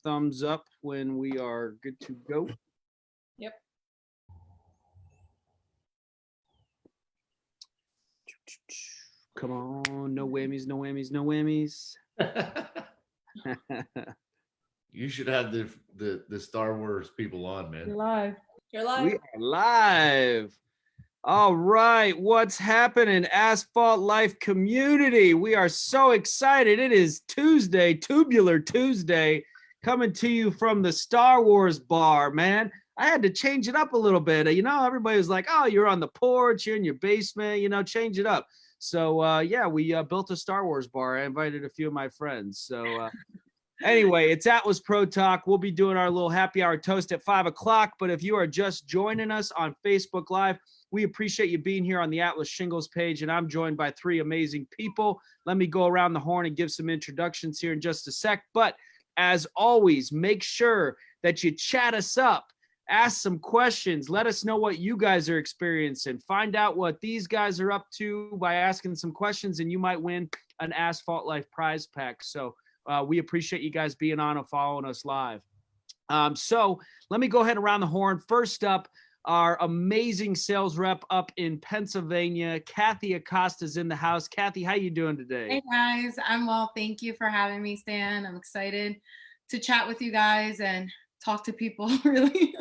thumbs up when we are good to go. Yep. Come on, no whammies, no whammies, no whammies. You should have the Star Wars people on, You're man. live. You're live. We are live. All right, what's happening, Asphalt Life community? We are so excited. It is Tuesday, Tubular Tuesday, coming to you from the Star Wars bar, man. I had to change it up a little bit. You know, everybody was like, oh, you're on the porch, you're in your basement, you know, change it up. So, yeah, we built a Star Wars bar. I invited a few of my friends. So, anyway, it's Atlas Pro Talk. We'll be doing our little happy hour toast at 5 o'clock. But if you are just joining us on Facebook Live, we appreciate you being here on the Atlas Shingles page. And I'm joined by three amazing people. Let me go around the horn and give some introductions here in just a sec. But as always, make sure that you chat us up. Ask some questions. Let us know what you guys are experiencing. Find out what these guys are up to by asking some questions, and you might win an Asphalt Life prize pack. So we appreciate you guys being on and following us live. So let me go ahead around the horn. First up, our amazing sales rep up in Pennsylvania, Cathy Acosta, is in the house. Cathy, how you doing today? Hey guys, I'm well. Thank you for having me, Stan. I'm excited to chat with you guys and talk to people. Really.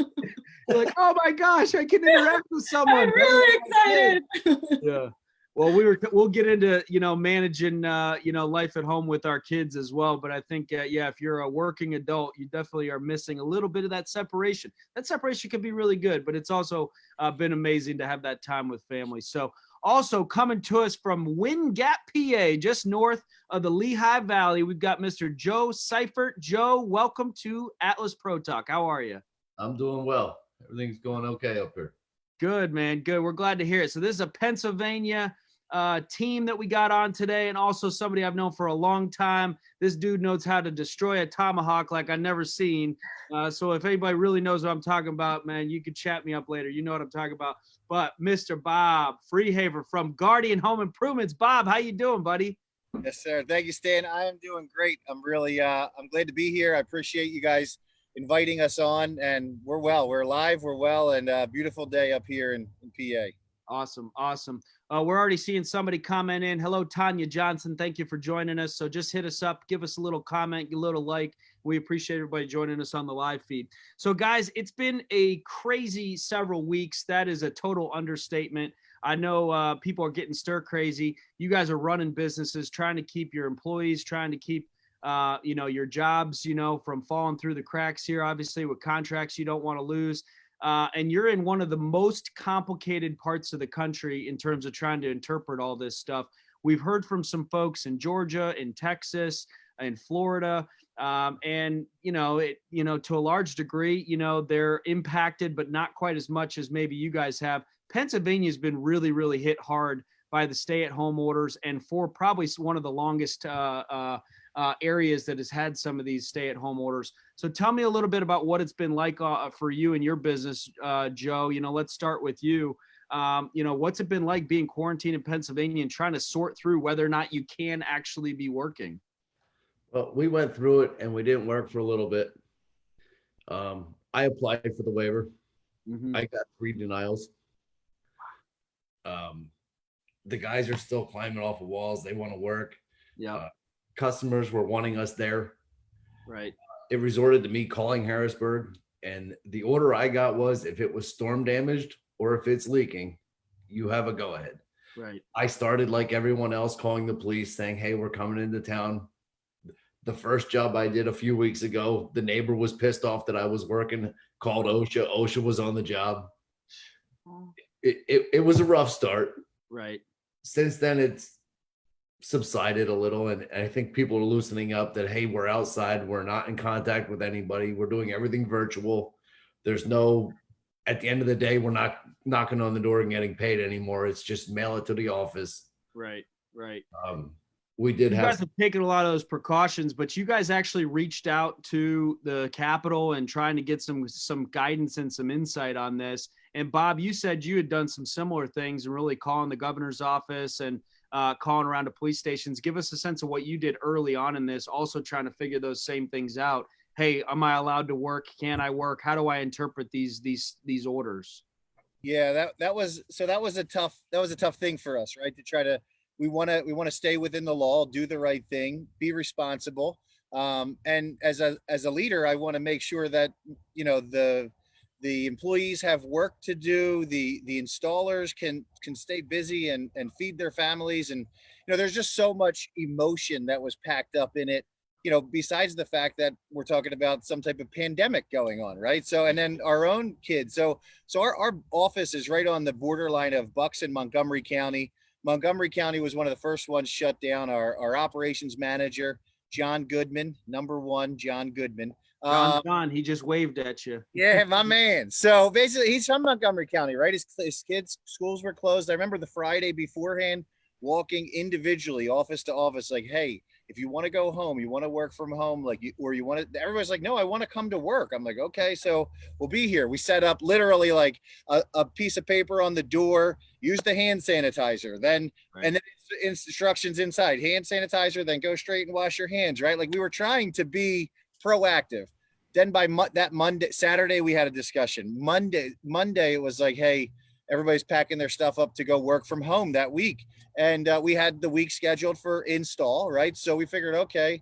You're like, oh my gosh, I can interact with someone. I'm really excited. Yeah. Well, we'll get into, you know, managing, you know, life at home with our kids as well. But I think, yeah, if you're a working adult, you definitely are missing a little bit of that separation. That separation can be really good, but it's also been amazing to have that time with family. So also coming to us from Wind Gap, PA, just north of the Lehigh Valley, we've got Mr. Joe Seifert. Joe, welcome to Atlas Pro Talk. How are you? I'm doing well. Everything's going okay up here. Good, man. Good. We're glad to hear it. So this is a Pennsylvania team that we got on today, and also somebody I've known for a long time. This dude knows how to destroy a tomahawk like I've never seen. So if anybody really knows what I'm talking about, man, you can chat me up later. You know what I'm talking about. But Mr. Bob Frehafer from Guardian Home Improvements. Bob, how you doing, buddy? Yes, sir. Thank you, Stan. I am doing great. I'm really, I'm glad to be here. I appreciate you guys inviting us on, and we're well. We're live. We're well, and beautiful day up here in PA. Awesome. Awesome. We're already seeing somebody comment in. Hello, Tanya Johnson. Thank you for joining us. So just hit us up, give us a little comment, a little like. We appreciate everybody joining us on the live feed. So guys, it's been a crazy several weeks. That is a total understatement. I know people are getting stir crazy. You guys are running businesses, trying to keep your employees, trying to keep you know, your jobs, you know, from falling through the cracks here, obviously with contracts you don't want to lose. And you're in one of the most complicated parts of the country in terms of trying to interpret all this stuff. We've heard from some folks in Georgia, in Texas, in Florida, and you know, to a large degree, you know, they're impacted, but not quite as much as maybe you guys have. Pennsylvania's been really, really hit hard by the stay-at-home orders, and for probably one of the longest areas that has had some of these stay-at-home orders. So tell me a little bit about what it's been like for you and your business, Joe. You know, let's start with you. You know, what's it been like being quarantined in Pennsylvania and trying to sort through whether or not you can actually be working? Well, we went through it and we didn't work for a little bit. I applied for the waiver. Mm-hmm. I got 3 denials. The guys are still climbing off of walls. They want to work. Yeah. Customers were wanting us there. Right. It resorted to me calling Harrisburg, and the order I got was if it was storm damaged or if it's leaking, you have a go ahead. Right. I started like everyone else calling the police saying, hey, we're coming into town. The first job I did a few weeks ago, the neighbor was pissed off that I was working, called OSHA. OSHA was on the job. It was a rough start. Right. Since then, it's subsided a little, and I think people are loosening up that, hey, we're outside, we're not in contact with anybody, we're doing everything virtual. There's no, at the end of the day, we're not knocking on the door and getting paid anymore. It's just mail it to the office. Right. We did you have guys have taken a lot of those precautions, but you guys actually reached out to the Capitol and trying to get some guidance and some insight on this. And Bob, you said you had done some similar things and really calling the governor's office and calling around to police stations. Give us a sense of what you did early on in this, also trying to figure those same things out. hey, am I allowed to work? Can I work? How do I interpret these orders? Yeah, that was a tough thing for us, right? To try to we want to stay within the law, do the right thing, be responsible. And as a leader, I want to make sure that the employees have work to do, the installers can stay busy and feed their families. And there's just so much emotion that was packed up in it, besides the fact that we're talking about some type of pandemic going on, right? So, and then our own kids. So our office is right on the borderline of Bucks and Montgomery County. Montgomery County was one of the first ones shut down. Our operations manager, John Goodman, number one, John Goodman. John, he just waved at you. Yeah, my man. So basically, he's from Montgomery County, right? His kids' schools were closed. I remember the Friday beforehand, walking individually, office to office, like, hey, if you want to go home, you want to work from home, like, or you want to, everybody's like, no, I want to come to work. I'm like, okay, so we'll be here. We set up literally like a piece of paper on the door, use the hand sanitizer, then, right. And then instructions inside, hand sanitizer, then go straight and wash your hands, right? Like we were trying to be proactive. Then by that Monday, Saturday, we had a discussion. Monday, it was like, hey, everybody's packing their stuff up to go work from home that week. And we had the week scheduled for install, right? So we figured, okay,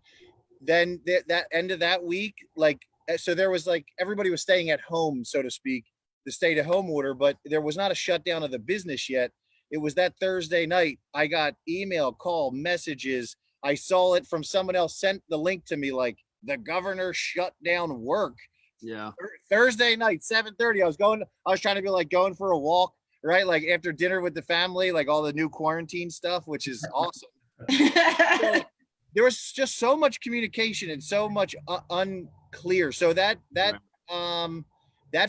then that end of that week, like, so there was like, everybody was staying at home, so to speak, the stay at home order, but there was not a shutdown of the business yet. It was that Thursday night. I got email, call, messages. I saw it from someone else, sent the link to me, like, the governor shut down work. Yeah. Thursday night, 7:30. I was trying to be like going for a walk, right? Like after dinner with the family, like all the new quarantine stuff, which is awesome. So, there was just so much communication and so much unclear. So that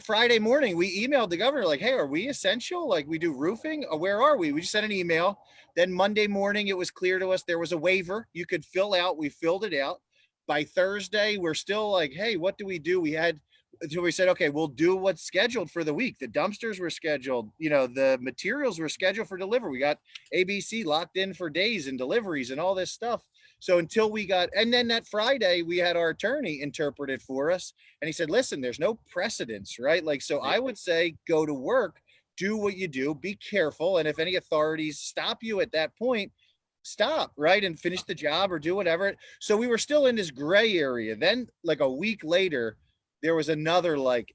Friday morning, we emailed the governor like, hey, are we essential? Like we do roofing? Or where are we? We just sent an email. Then Monday morning, it was clear to us there was a waiver you could fill out. We filled it out. By Thursday, we're still like, hey, what do? We said, okay, we'll do what's scheduled for the week. The dumpsters were scheduled, the materials were scheduled for delivery. We got ABC locked in for days and deliveries and all this stuff. So until and then that Friday, we had our attorney interpret it for us. And he said, listen, there's no precedence, right? Like, so I would say, go to work, do what you do, be careful. And if any authorities stop you at that point, stop, right, and finish the job or do whatever. So we were still in this gray area. Then like a week later, there was another like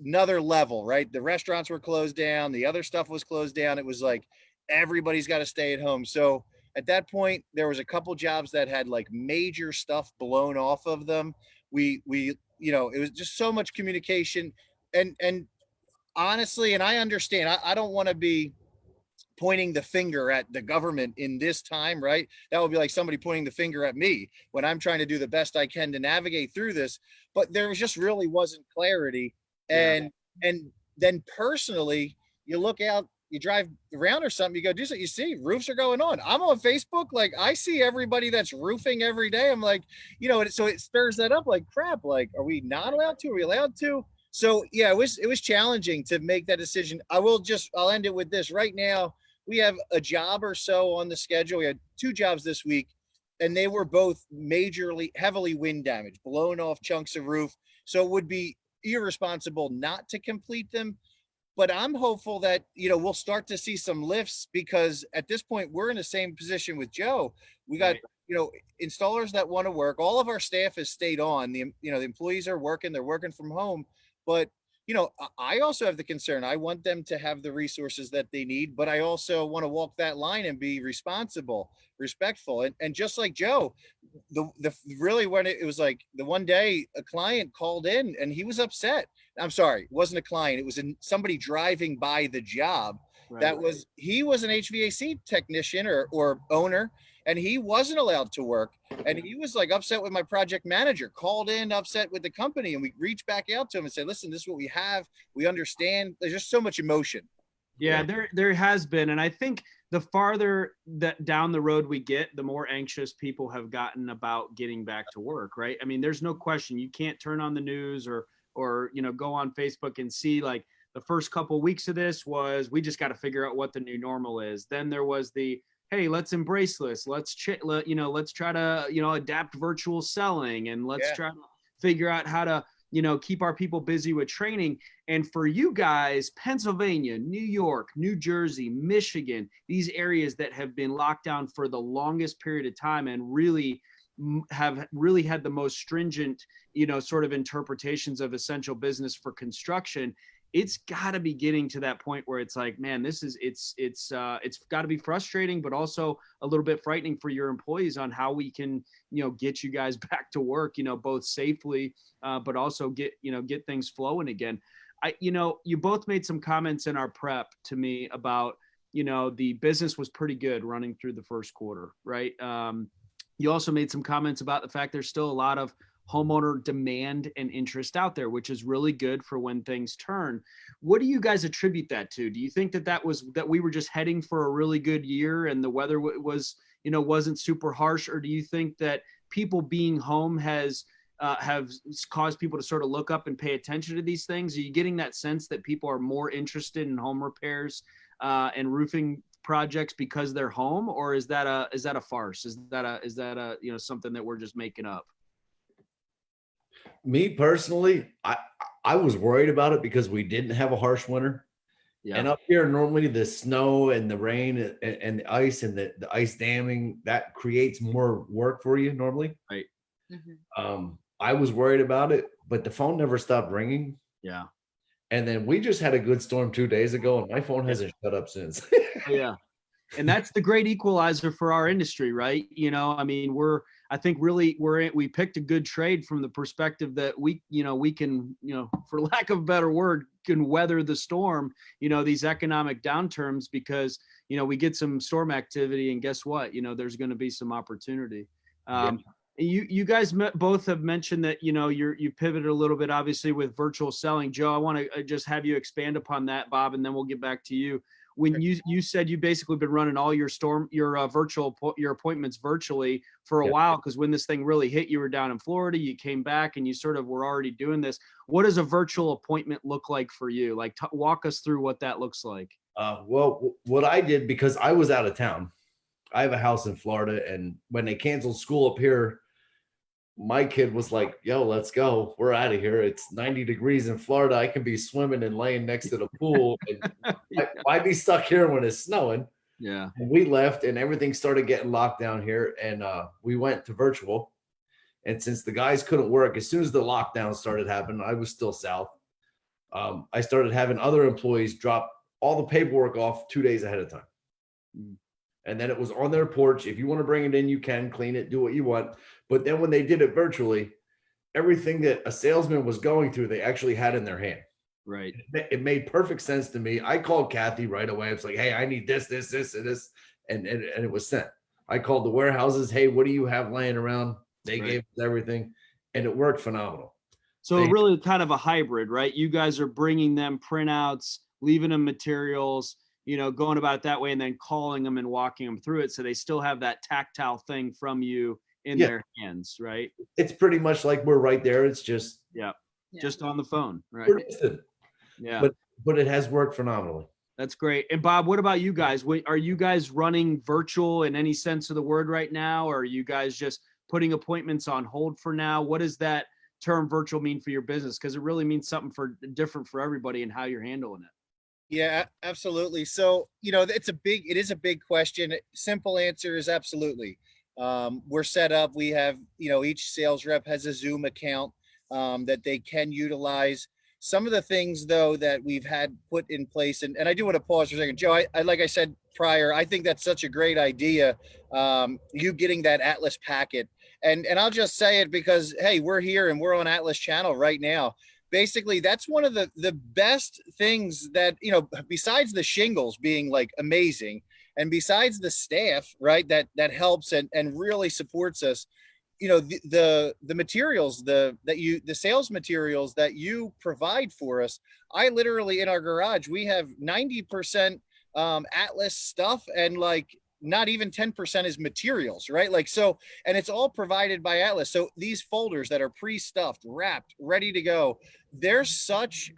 another level, right? The restaurants were closed down, the other stuff was closed down. It was like everybody's got to stay at home. So at that point, there was a couple jobs that had like major stuff blown off of them. We it was just so much communication, and honestly, and I understand, I don't want to be pointing the finger at the government in this time, right? That would be like somebody pointing the finger at me when I'm trying to do the best I can to navigate through this. But there just really wasn't clarity. And then personally, you look out, you drive around or something, you go do something, you see roofs are going on. I'm on Facebook, like I see everybody that's roofing every day. I'm like, so it stirs that up like crap. Like, are we not allowed to? Are we allowed to? So yeah, it was challenging to make that decision. I'll end it with this right now. We have a job or so on the schedule. We had 2 jobs this week, and they were both heavily wind damaged, blown off chunks of roof. So it would be irresponsible not to complete them. But I'm hopeful that, we'll start to see some lifts, because at this point we're in the same position with Joe. We got, installers that want to work. All of our staff has stayed on. The employees are working, they're working from home. But I also have the concern. I want them to have the resources that they need, but I also want to walk that line and be responsible, respectful. And just like Joe, really when it was like the one day a client called in and he was upset. I'm sorry, it wasn't a client. It was somebody driving by the job. Right. He was an HVAC technician or owner, and he wasn't allowed to work. And he was like upset with my project manager, called in upset with the company. And we reached back out to him and said, listen, this is what we have. We understand. There's just so much emotion. Yeah, there has been. And I think the farther that down the road we get, the more anxious people have gotten about getting back to work, right? I mean, there's no question. You can't turn on the news or go on Facebook and see like the first couple of weeks of this was, we just got to figure out what the new normal is. Then there was hey, let's embrace this. Let's try to, adapt virtual selling, and let's try figure out how to, keep our people busy with training. And for you guys, Pennsylvania, New York, New Jersey, Michigan, these areas that have been locked down for the longest period of time and really have really had the most stringent, sort of interpretations of essential business for construction, it's got to be getting to that point where it's like, man, it's got to be frustrating, but also a little bit frightening for your employees on how we can, get you guys back to work, both safely, but also get things flowing again. You both made some comments in our prep to me about, the business was pretty good running through the first quarter, right? You also made some comments about the fact there's still a lot of homeowner demand and interest out there, which is really good for when things turn. What do you guys attribute that to? Do you think that we were just heading for a really good year and the weather was, wasn't super harsh? Or do you think that people being home have caused people to sort of look up and pay attention to these things? Are you getting that sense that people are more interested in home repairs and roofing projects because they're home, or is that a farce? Is that a something that we're just making up? Me personally, I was worried about it because we didn't have a harsh winter. Yeah. And up here, normally the snow and the rain and the ice and the ice damming, that creates more work for you normally. Right. Mhm. I was worried about it, but the phone never stopped ringing. Yeah. And then we just had a good storm 2 days ago, and my phone hasn't shut up since. Yeah. And that's the great equalizer for our industry, right? I mean, we picked a good trade from the perspective that we can, for lack of a better word, can weather the storm, these economic downturns because, we get some storm activity and guess what, there's going to be some opportunity. You guys both have mentioned that, you pivoted a little bit, obviously, with virtual selling. Joe, I want to just have you expand upon that, Bob, and then we'll get back to you. When you said you basically been running all your appointments virtually for a while, because when this thing really hit, you were down in Florida, you came back and you sort of were already doing this. What does a virtual appointment look like for you? Like walk us through what that looks like. Well, what I did, because I was out of town, I have a house in Florida, and when they canceled school up here, my kid was like, yo, let's go. We're out of here. It's 90 degrees in Florida. I can be swimming and laying next to the pool. And why be stuck here when it's snowing? Yeah. And we left and everything started getting locked down here. And we went to virtual. And since the guys couldn't work, as soon as the lockdown started happening, I was still south. I started having other employees drop all the paperwork off 2 days ahead of time. And then it was on their porch. If you want to bring it in, you can clean it, do what you want. But then when they did it virtually, everything that a salesman was going through, they actually had in their hand. Right. It made perfect sense to me. I called Cathy right away. It's like, hey, I need this, and this. And it was sent. I called the warehouses. Hey, what do you have laying around? They gave us everything. And it worked phenomenal. So really kind of a hybrid, right? You guys are bringing them printouts, leaving them materials, going about it that way, and then calling them and walking them through it. So they still have that tactile thing from you in their hands, right? It's pretty much like we're right there. It's just just on the phone, right? Yeah, but it has worked phenomenally. That's great. And Bob, what about you guys? Are you guys running virtual in any sense of the word right now, or are you guys just putting appointments on hold for now? What does that term virtual mean for your business? Because it really means something different for everybody and how you're handling it. Yeah, absolutely. So, it is a big question. Simple answer is absolutely. We're set up. We have, each sales rep has a Zoom account that they can utilize. Some of the things, though, that we've had put in place, and I do want to pause for a second. Joe, I like I said prior, I think that's such a great idea, you getting that Atlas packet. And I'll just say it because, hey, we're here and we're on Atlas channel right now. Basically, that's one of the best things that, besides the shingles being like amazing, and besides the staff, right, that helps and really supports us, the materials, the sales materials that you provide for us. I literally, in our garage, we have 90% Atlas stuff, and like not even 10% is materials, right? Like, so, and it's all provided by Atlas. So these folders that are pre-stuffed, wrapped, ready to go, there's such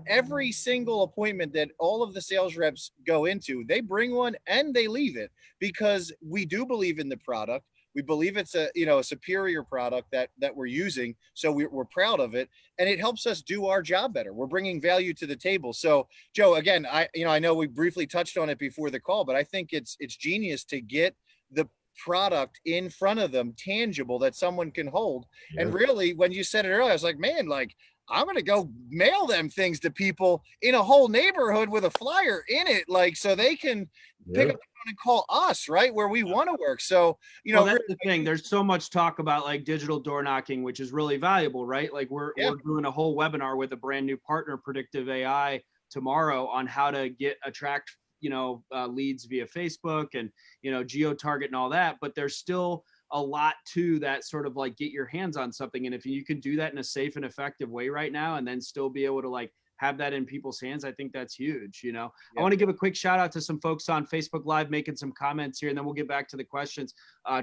every single appointment that all of the sales reps go into, they bring one and they leave it, because we do believe in the product. We believe it's a, you know, a superior product that we're using. So we're proud of it, and it helps us do our job better. We're bringing value to the table. So Joe, again, I know we briefly touched on it before the call, but I think it's genius to get the product in front of them, tangible, that someone can hold. Yeah. And really, when you said it earlier, I was like, man, like, I'm going to go mail them things to people in a whole neighborhood with a flyer in it, like, so they can pick up the phone and call us, right, where we want to work. So, you know, well, that's the thing. There's so much talk about like digital door knocking, which is really valuable, right? Like we're doing a whole webinar with a brand new partner, Predictive AI, tomorrow on how to attract, you know, leads via Facebook and, you know, geo target and all that. But there's still a lot to that sort of like get your hands on something. And if you can do that in a safe and effective way right now, and then still be able to like have that in people's hands, I think that's huge. You know, I want to give a quick shout out to some folks on Facebook Live making some comments here, and then we'll get back to the questions.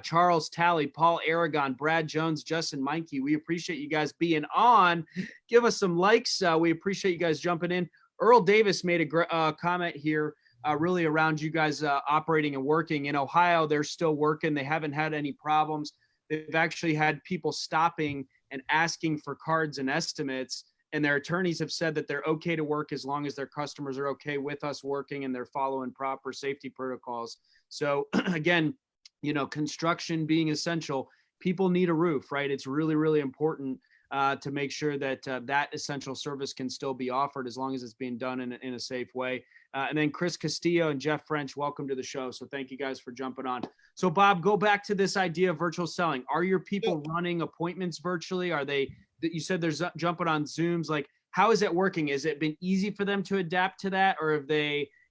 Charles Talley, Paul Aragon, Brad Jones, Justin Meinke. We appreciate you guys being on. Give us some likes. We appreciate you guys jumping in. Earl Davis made a comment here. Really around you guys operating and working in Ohio. They're still working. They haven't had any problems. They've actually had people stopping and asking for cards and estimates, and their attorneys have said that they're okay to work as long as their customers are okay with us working and they're following proper safety protocols. So again, you know, construction being essential, people need a roof, right? It's really, really important to make sure that that essential service can still be offered as long as it's being done in a safe way. And then Chris Castillo and Jeff French, welcome to the show. So thank you guys for jumping on. So Bob, go back to this idea of virtual selling. Are your people running appointments virtually? Are they, you said there's jumping on Zooms, like how is it working? Has it been easy for them to adapt to that? Or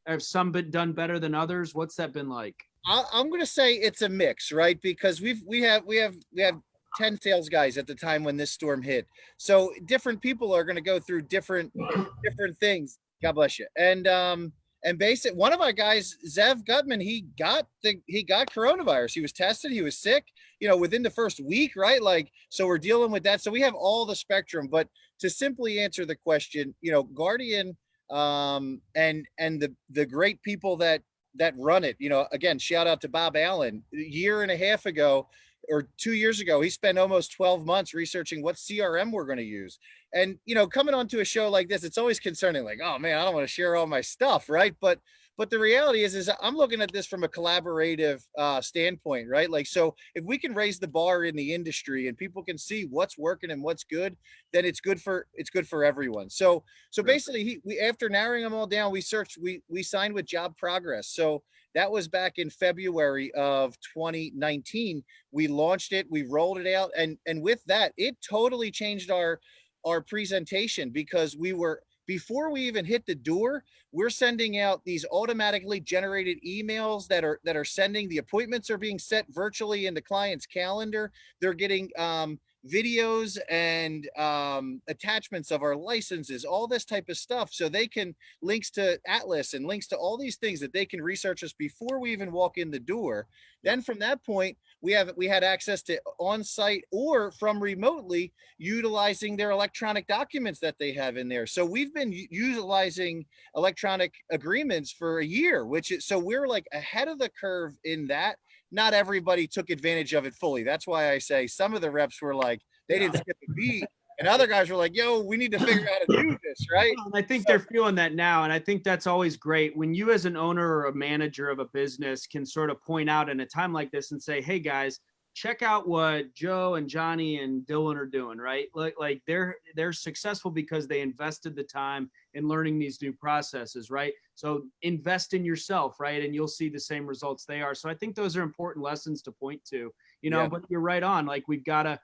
have some been done better than others? What's that been like? I'm going to say it's a mix, right? Because we have 10 sales guys at the time when this storm hit. So different people are going to go through different things. God bless you. And basically one of our guys, Zev Gutman, he got coronavirus. He was tested. He was sick, you know, within the first week, right? Like, so we're dealing with that. So we have all the spectrum, but to simply answer the question, you know, Guardian, and the great people that run it, you know, again, shout out to Bob Allen. A year and a half ago, or 2 years ago, he spent almost 12 months researching what CRM we're going to use. And, you know, coming onto a show like this, it's always concerning, like, oh man, I don't want to share all my stuff, right? But the reality is I'm looking at this from a collaborative standpoint, right? Like, so if we can raise the bar in the industry and people can see what's working and what's good, then it's good for everyone. So basically, we after narrowing them all down, we signed with Job Progress. So that was back in February of 2019. We launched it, we rolled it out, and with that, it totally changed our presentation, because before we even hit the door, we're sending out these automatically generated emails that are sending, the appointments are being set virtually in the client's calendar. They're getting videos and attachments of our licenses, all this type of stuff. So they can links to Atlas and links to all these things that they can research us before we even walk in the door. Then from that point, we had access to on-site or from remotely utilizing their electronic documents that they have in there. So we've been utilizing electronic agreements for a year, so we're like ahead of the curve in that. Not everybody took advantage of it fully. That's why I say some of the reps were like, they didn't skip a beat. And other guys were like, yo, we need to figure out how to do this, right? Well, I think they're feeling that now. And I think that's always great when you as an owner or a manager of a business can sort of point out in a time like this and say, hey guys, check out what Joe and Johnny and Dylan are doing, right? Like they're successful because they invested the time in learning these new processes, right? So invest in yourself, right? And you'll see the same results they are. So I think those are important lessons to point to, you know, but you're right on. Like we've got to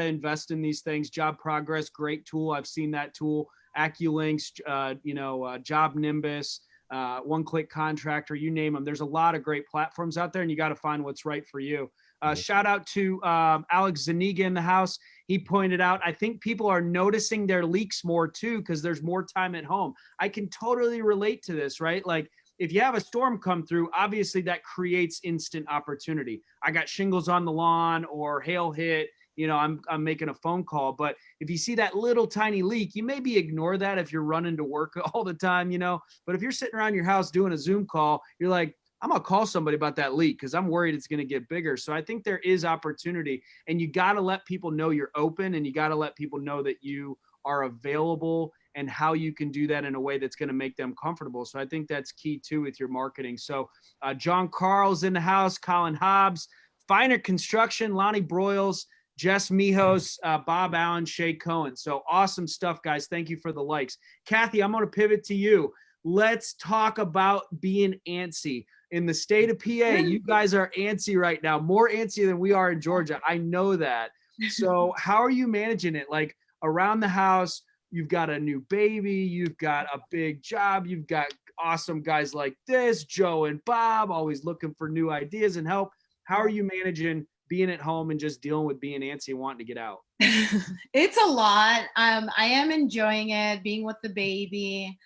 invest in these things. Job Progress, great tool. I've seen that tool. AccuLinks, Job Nimbus, One Click Contractor, you name them. There's a lot of great platforms out there, and you got to find what's right for you. Shout out to Alex Zaniga in the house. He pointed out, I think people are noticing their leaks more too, because there's more time at home. I can totally relate to this, right? Like if you have a storm come through, obviously that creates instant opportunity. I got shingles on the lawn or hail hit, you know, I'm making a phone call. But if you see that little tiny leak, you maybe ignore that if you're running to work all the time, you know. But if you're sitting around your house doing a Zoom call, you're like, I'm gonna call somebody about that leak because I'm worried it's gonna get bigger. So I think there is opportunity, and you got to let people know you're open, and you got to let people know that you are available and how you can do that in a way that's going to make them comfortable. So I think that's key too with your marketing. So John Carl's in the house, Colin Hobbs, Finer Construction, Lonnie Broyles, Jess Mijos, Bob Allen, Shay Cohen. So awesome stuff, guys. Thank you for the likes. Cathy, I'm going to pivot to you. Let's talk about being antsy. In the state of PA, you guys are antsy right now, more antsy than we are in Georgia. I know that. So how are you managing it? Like around the house, you've got a new baby, you've got a big job, you've got awesome guys like this, Joe and Bob, always looking for new ideas and help. How are you managing being at home and just dealing with being antsy and wanting to get out? It's a lot. I am enjoying it, being with the baby.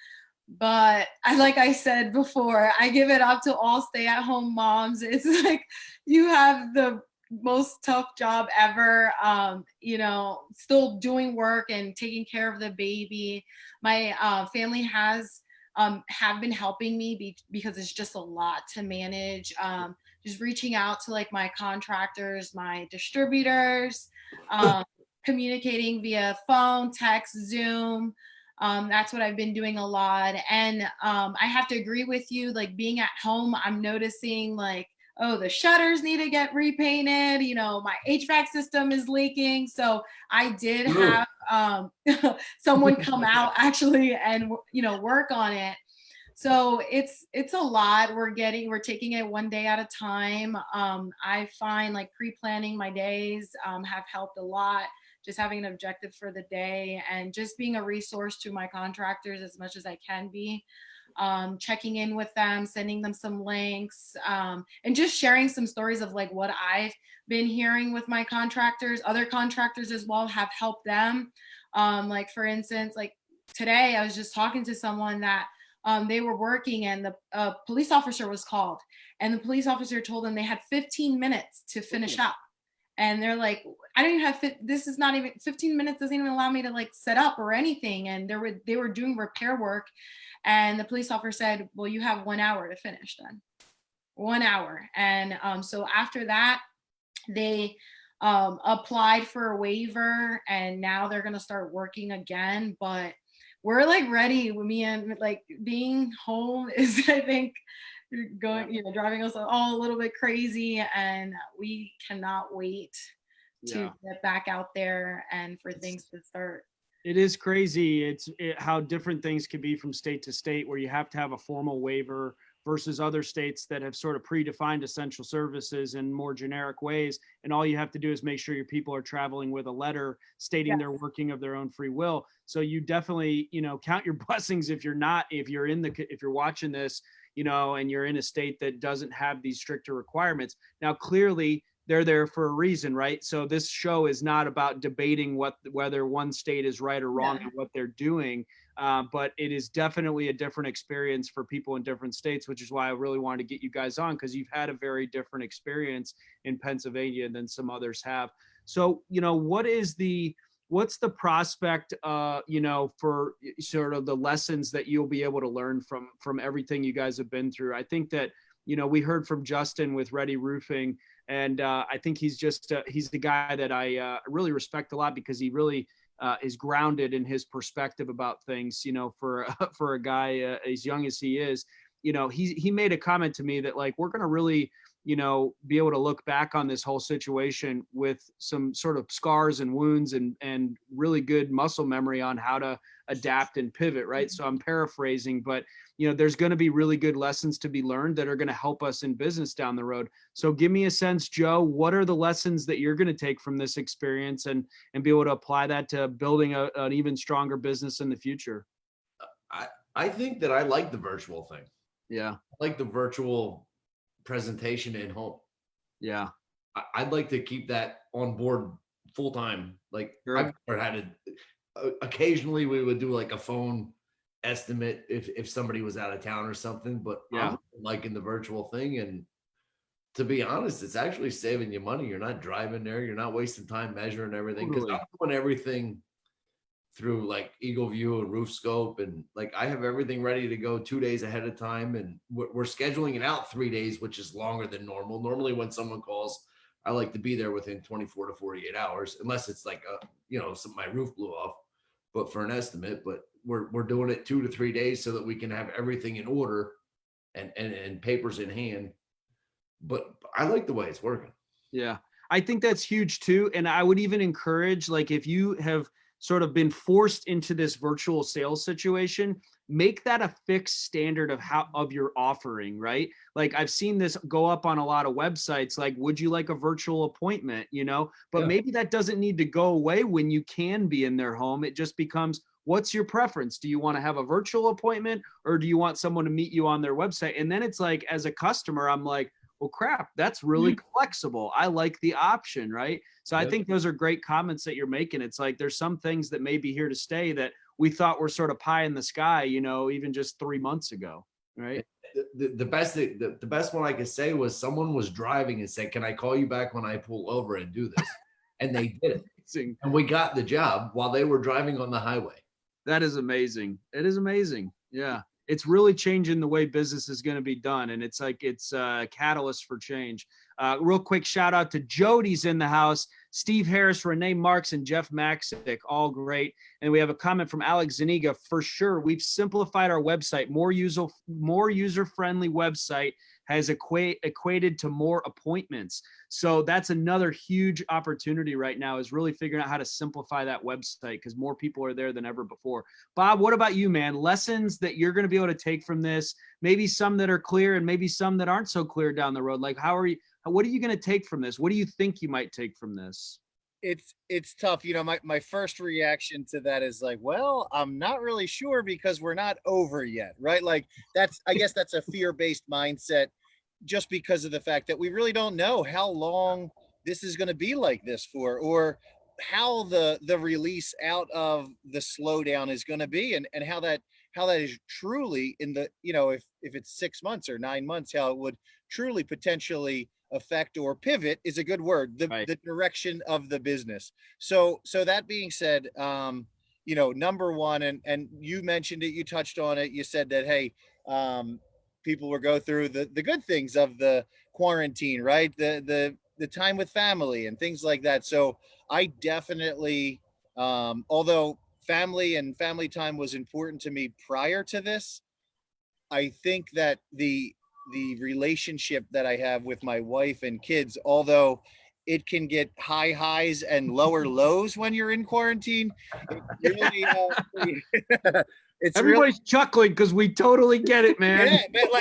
But like I said before, I give it up to all stay-at-home moms. It's like you have the most tough job ever, still doing work and taking care of the baby. My family has have been helping me because it's just a lot to manage. Just reaching out to like my contractors, my distributors, communicating via phone, text, Zoom. That's what I've been doing a lot. And I have to agree with you, like being at home, I'm noticing like, oh, the shutters need to get repainted. My HVAC system is leaking. So I did have someone come out actually and, work on it. So it's a lot. We're taking it one day at a time. I find like pre-planning my days have helped a lot. Just having an objective for the day and just being a resource to my contractors as much as I can be, checking in with them, sending them some links, and just sharing some stories of like what I've been hearing with my contractors. Other contractors as well have helped them. Like for instance, like today I was just talking to someone that they were working and the police officer was called, and the police officer told them they had 15 minutes to finish up. And they're like, I don't even have this is not even 15 minutes doesn't even allow me to like set up or anything. And they were doing repair work. And the police officer said, well, you have 1 hour to finish then. 1 hour. And so after that, they applied for a waiver and now they're going to start working again. But we're like ready. Me and like being home is, I think, going, driving us all a little bit crazy, and we cannot wait to get back out there and for things to start. It is crazy. How different things can be from state to state, where you have to have a formal waiver versus other states that have sort of predefined essential services in more generic ways. And all you have to do is make sure your people are traveling with a letter stating they're working of their own free will. So you definitely, count your blessings if you're watching this, and you're in a state that doesn't have these stricter requirements. Now, clearly they're there for a reason, right? So this show is not about debating whether one state is right or wrong and what they're doing. But it is definitely a different experience for people in different states, which is why I really wanted to get you guys on, because you've had a very different experience in Pennsylvania than some others have. So, what's the prospect, for sort of the lessons that you'll be able to learn from everything you guys have been through? I think that, we heard from Justin with Ready Roofing, and I think he's the guy that I really respect a lot, because he really is grounded in his perspective about things, for a guy as young as he is. He made a comment to me that like, we're going to really, be able to look back on this whole situation with some sort of scars and wounds and really good muscle memory on how to adapt and pivot, right? So I'm paraphrasing, but there's going to be really good lessons to be learned that are going to help us in business down the road. So give me a sense, Joe, what are the lessons that you're going to take from this experience and be able to apply that to building an even stronger business in the future? I think that I like the virtual thing. Yeah. I like the virtual presentation at home. Yeah. I'd like to keep that on board full time. Like I've never had occasionally we would do like a phone estimate if somebody was out of town or something, but I'm liking the virtual thing. And to be honest, it's actually saving you money. You're not driving there. You're not wasting time measuring everything, because I'm doing everything through like Eagle View and Roof Scope. And like, I have everything ready to go 2 days ahead of time. And we're scheduling it out 3 days, which is longer than normal. Normally when someone calls, I like to be there within 24 to 48 hours, unless it's like, my roof blew off, but for an estimate. But we're doing it 2 to 3 days so that we can have everything in order and papers in hand. But I like the way it's working. Yeah, I think that's huge too. And I would even encourage, like, if you have sort of been forced into this virtual sales situation, make that a fixed standard of your offering, right? Like, I've seen this go up on a lot of websites, like, would you like a virtual appointment, but maybe that doesn't need to go away when you can be in their home. It just becomes, what's your preference? Do you want to have a virtual appointment, or do you want someone to meet you on their website? And then it's like, as a customer, I'm like, well, crap, that's really flexible. I like the option, right? So I think those are great comments that you're making. It's like, there's some things that may be here to stay that we thought were sort of pie in the sky, even just 3 months ago, right? The best one I could say was someone was driving and said, "Can I call you back when I pull over and do this?" And they did it. And we got the job while they were driving on the highway. That is amazing. It is amazing. Yeah. It's really changing the way business is going to be done. And it's like, it's a catalyst for change. Real quick shout out to Jody's in the house, Steve Harris, Renee Marks, and Jeff Maxick, all great. And we have a comment from Alex Zaniga. For sure, we've simplified our website. More user-friendly website has equated to more appointments. So that's another huge opportunity right now, is really figuring out how to simplify that website, because more people are there than ever before. Bob, what about you, man? Lessons that you're going to be able to take from this, maybe some that are clear and maybe some that aren't so clear down the road. Like, what are you going to take from this? What do you think you might take from this? It's tough. My first reaction to that is like, well, I'm not really sure, because we're not over yet, right? Like, I guess that's a fear-based mindset, just because of the fact that we really don't know how long this is going to be like this for, or how the release out of the slowdown is going to be, and how that is truly in the, if it's 6 months or 9 months, how it would truly potentially affect or pivot is a good word, the direction of the business. So that being said, number one, and you mentioned it, you touched on it, you said that, hey, people will go through the good things of the quarantine, right? The time with family and things like that. So I definitely, although family and family time was important to me prior to this, I think that the relationship that I have with my wife and kids, although it can get high highs and lower lows when you're in quarantine, it really, everybody's chuckling because we totally get it, man. Yeah, but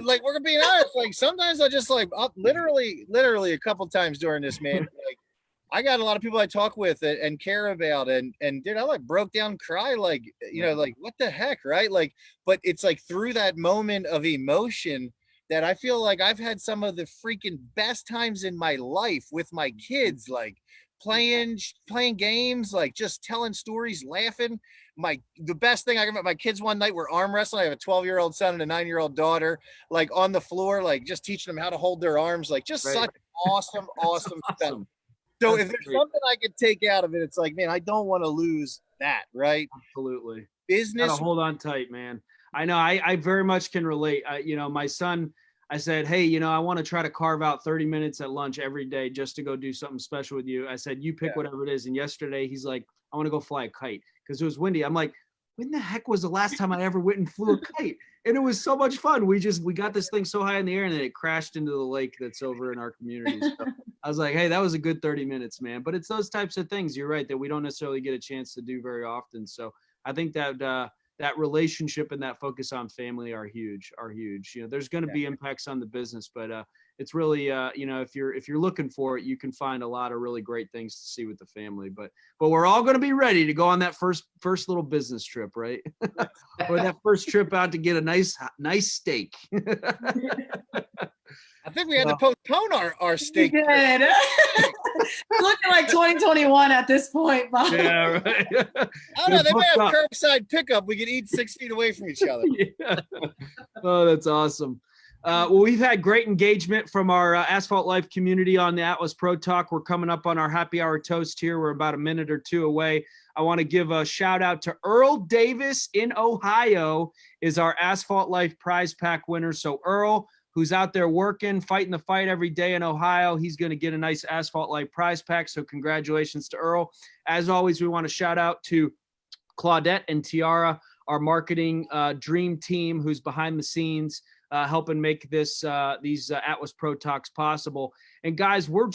like, we're being honest. Like, sometimes I just like up literally a couple times during this, man. Like, I got a lot of people I talk with and care about, and dude, I like broke down, cry, like, like, what the heck, right? Like, but it's like through that moment of emotion that I feel like I've had some of the freaking best times in my life with my kids, like playing games, like just telling stories, laughing. The best thing I can, my kids one night were arm wrestling. I have a 12-year-old son and a 9-year-old daughter, like on the floor, like just teaching them how to hold their arms, like just such awesome stuff. So if there's something I could take out of it, it's like, man, I don't want to lose that, right? Absolutely. Business. Gotta hold on tight, man. I know. I very much can relate. My son, I said, hey, I want to try to carve out 30 minutes at lunch every day just to go do something special with you. I said, you pick whatever it is. And yesterday he's like, I want to go fly a kite because it was windy. I'm like, when the heck was the last time I ever went and flew a kite? And it was so much fun. We got this thing so high in the air and then it crashed into the lake that's over in our community. So I was like, hey, that was a good 30 minutes, man. But it's those types of things, you're right, that we don't necessarily get a chance to do very often. So I think that that relationship and that focus on family are huge. There's going to be impacts on the business, but it's really, if you're looking for it, you can find a lot of really great things to see with the family, but we're all going to be ready to go on that first little business trip, right? Or that first trip out to get a nice steak. I think we had to postpone our steak. Good. Looking like 2021 at this point, Bob. Yeah, right. I don't know. They may have curbside pickup. We could eat 6 feet away from each other. Yeah. Oh, that's awesome. Well, we've had great engagement from our Asphalt Life community on the Atlas Pro Talk. We're coming up on our happy hour toast here. We're about a minute or two away. I want to give a shout out to Earl Davis in Ohio is our Asphalt Life prize pack winner. So Earl, who's out there working, fighting the fight every day in Ohio, he's going to get a nice Asphalt Life prize pack. So congratulations to Earl. As always, we want to shout out to Claudette and Tiara, our marketing dream team who's behind the scenes, helping make these Atlas Pro Talks possible. And guys, we're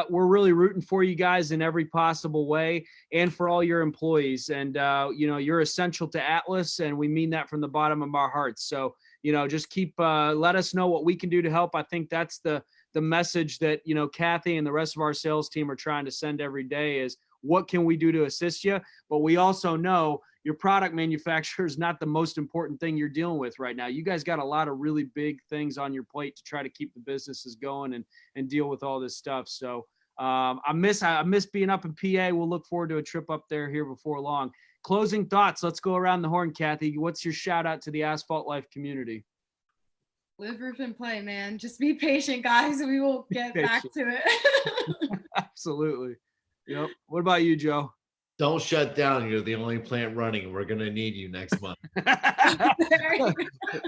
really rooting for you guys in every possible way, and for all your employees. And you're essential to Atlas, and we mean that from the bottom of our hearts. So just keep let us know what we can do to help. I think that's the message that Cathy and the rest of our sales team are trying to send every day is, what can we do to assist you? But we also know your product manufacturer is not the most important thing you're dealing with right now. You guys got a lot of really big things on your plate to try to keep the businesses going and deal with all this stuff. So I miss being up in PA. We'll look forward to a trip up there here before long. Closing thoughts. Let's go around the horn, Cathy. What's your shout out to the Asphalt Life community? Live, roof, and play, man. Just be patient, guys. We will get back to it. Absolutely. Yep. What about you, Joe? Don't shut down. You're the only plant running. We're going to need you next month.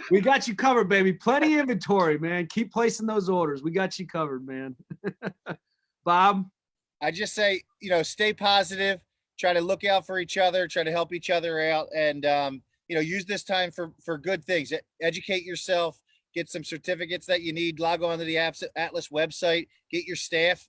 We got you covered, baby. Plenty of inventory, man. Keep placing those orders. We got you covered, man. Bob? I just say, stay positive, try to look out for each other, try to help each other out, and, use this time for good things. Educate yourself, get some certificates that you need, log on to the Atlas website, get your staff,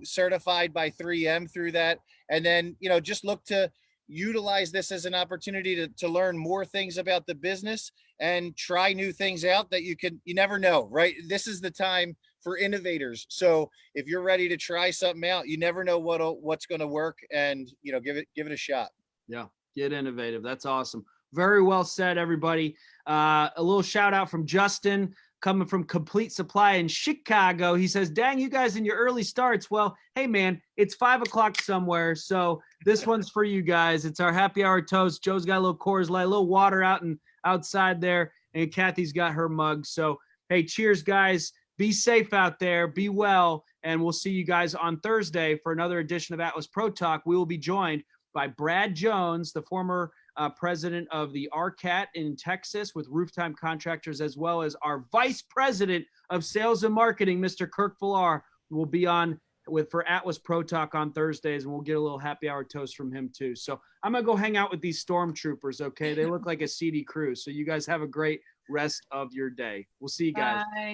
certified by 3M through that. And then, just look to utilize this as an opportunity to learn more things about the business and try new things out that you never know, right? This is the time for innovators. So if you're ready to try something out, you never know what's going to work, and, give it a shot. Yeah. Get innovative. That's awesome. Very well said, everybody. A little shout out from Justin coming from Complete Supply in Chicago. He says, dang, you guys in your early starts. Well, hey, man, it's 5 o'clock somewhere. So this one's for you guys. It's our happy hour toast. Joe's got a little Coors Light, a little water outside there, and Cathy's got her mug. So, hey, cheers, guys. Be safe out there. Be well. And we'll see you guys on Thursday for another edition of Atlas Pro Talk. We will be joined by Brad Jones, the former president of the RCAT in Texas with Rooftime Contractors, as well as our vice president of sales and marketing, Mr. Kirk Villar, who will be on for Atlas Pro Talk on Thursdays, and we'll get a little happy hour toast from him too. So I'm going to go hang out with these stormtroopers, okay? They look like a seedy crew. So you guys have a great rest of your day. We'll see you guys. Bye.